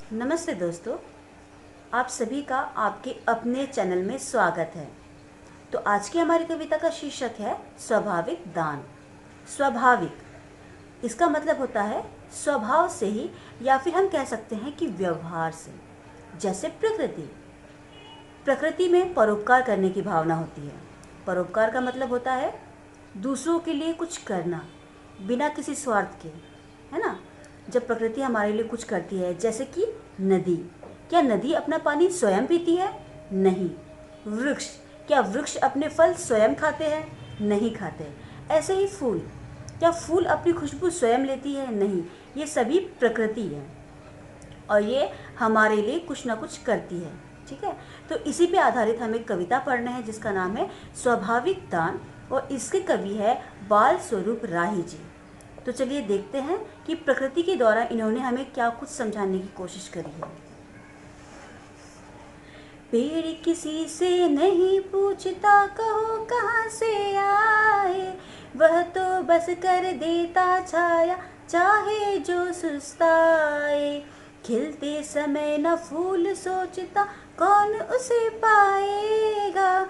नमस्ते दोस्तों, आप सभी का आपके अपने चैनल में स्वागत है। तो आज की हमारी कविता का शीर्षक है स्वाभाविक दान। स्वाभाविक इसका मतलब होता है स्वभाव से ही, या फिर हम कह सकते हैं कि व्यवहार से। जैसे प्रकृति में परोपकार करने की भावना होती है। परोपकार का मतलब होता है दूसरों के लिए कुछ करना बिना किसी स्वार्थ के, है ना। जब प्रकृति हमारे लिए कुछ करती है, जैसे कि नदी, क्या नदी अपना पानी स्वयं पीती है? नहीं। वृक्ष, क्या वृक्ष अपने फल स्वयं खाते हैं? नहीं खाते। ऐसे ही फूल, क्या फूल अपनी खुशबू स्वयं लेती है? नहीं। ये सभी प्रकृति है और ये हमारे लिए कुछ ना कुछ करती है। ठीक है, तो इसी पे आधारित हम एक कविता पढ़ रहे हैं जिसका नाम है स्वाभाविक दान, और इसके कवि है बाल स्वरूप राही जी। तो चलिए देखते हैं कि प्रकृति के द्वारा इन्होंने हमें क्या कुछ समझाने की कोशिश करी है। पेड़ किसी से नहीं पूछता कहो कहाँ से आए, वह तो बस कर देता छाया चाहे जो सुस्ताए। खिलते समय न फूल सोचता कौन उसे पाएगा,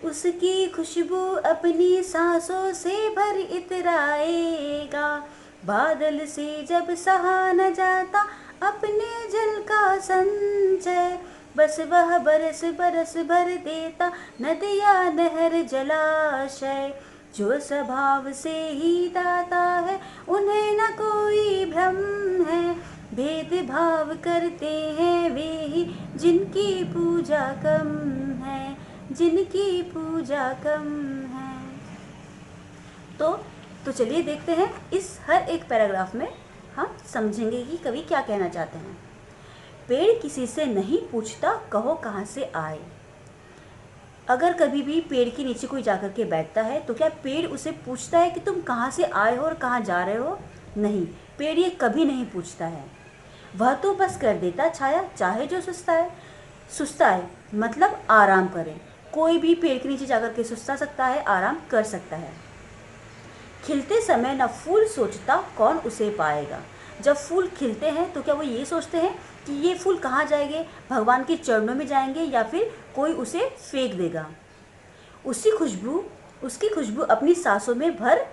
उसकी खुशबू अपनी सांसों से भर इतराएगा। बादल से जब सहा न जाता अपने जल का संचय, बस वह बरस बरस भर देता नदिया नहर जलाशय। जो स्वभाव से ही दाता है उन्हें न कोई भ्रम है, भेदभाव करते हैं वे ही जिनकी पूजा कम है, जिनकी पूजा कम है। तो चलिए देखते हैं इस हर एक पैराग्राफ में हम समझेंगे कि कवि क्या कहना चाहते हैं। पेड़ किसी से नहीं पूछता कहो कहाँ से आए। अगर कभी भी पेड़ के नीचे कोई जाकर के बैठता है तो क्या पेड़ उसे पूछता है कि तुम कहाँ से आए हो और कहाँ जा रहे हो? नहीं, पेड़ ये कभी नहीं पूछता है। वह तो बस कर देता छाया चाहे जो सुस्ता है मतलब आराम करें। कोई भी पेड़ के नीचे जाकर के सुस्ता सकता है, आराम कर सकता है। खिलते समय न फूल सोचता कौन उसे पाएगा। जब फूल खिलते हैं तो क्या वो ये सोचते हैं कि ये फूल कहाँ जाएंगे, भगवान के चरणों में जाएंगे या फिर कोई उसे फेंक देगा। उसकी खुशबू अपनी सांसों में भर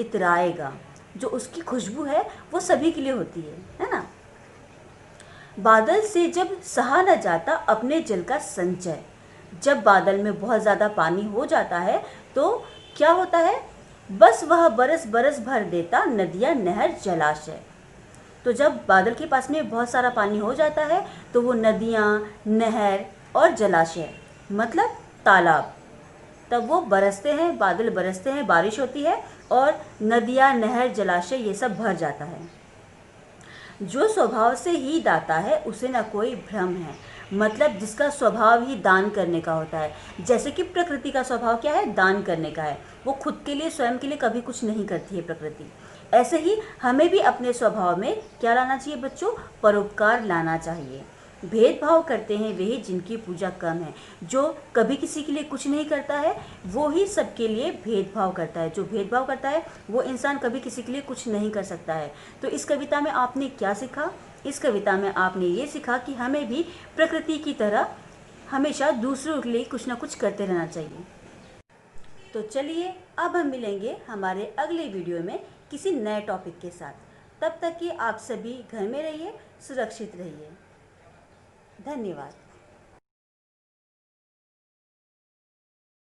इतराएगा। जो उसकी खुशबू है वो सभी के लिए होती है ना। बादल से जब सहा न जाता अपने जल का संचय। जब बादल में बहुत ज़्यादा पानी हो जाता है तो क्या होता है, बस वह बरस बरस भर देता नदियाँ नहर जलाशय। तो जब बादल के पास में बहुत सारा पानी हो जाता है तो वो नदियाँ, नहर और जलाशय मतलब तालाब, तब वो बरसते हैं, बादल बरसते हैं, बारिश होती है और नदियाँ, नहर, जलाशय ये सब भर जाता है। जो स्वभाव से ही दाता है उसे न कोई भ्रम है, मतलब जिसका स्वभाव ही दान करने का होता है। जैसे कि प्रकृति का स्वभाव क्या है, दान करने का है। वो खुद के लिए, स्वयं के लिए कभी कुछ नहीं करती है प्रकृति। ऐसे ही हमें भी अपने स्वभाव में क्या लाना चाहिए बच्चों, परोपकार लाना चाहिए। भेदभाव करते हैं वे ही जिनकी पूजा कम है। जो कभी किसी के लिए कुछ नहीं करता है वो ही सबके लिए भेदभाव करता है। जो भेदभाव करता है वो इंसान कभी किसी के लिए कुछ नहीं कर सकता है। तो इस कविता में आपने क्या सीखा? इस कविता में आपने ये सीखा कि हमें भी प्रकृति की तरह हमेशा दूसरों के लिए कुछ ना कुछ करते रहना चाहिए। तो चलिए अब हम मिलेंगे हमारे अगले वीडियो में किसी नए टॉपिक के साथ। तब तक कि आप सभी घर में रहिए, सुरक्षित रहिए। धन्यवाद।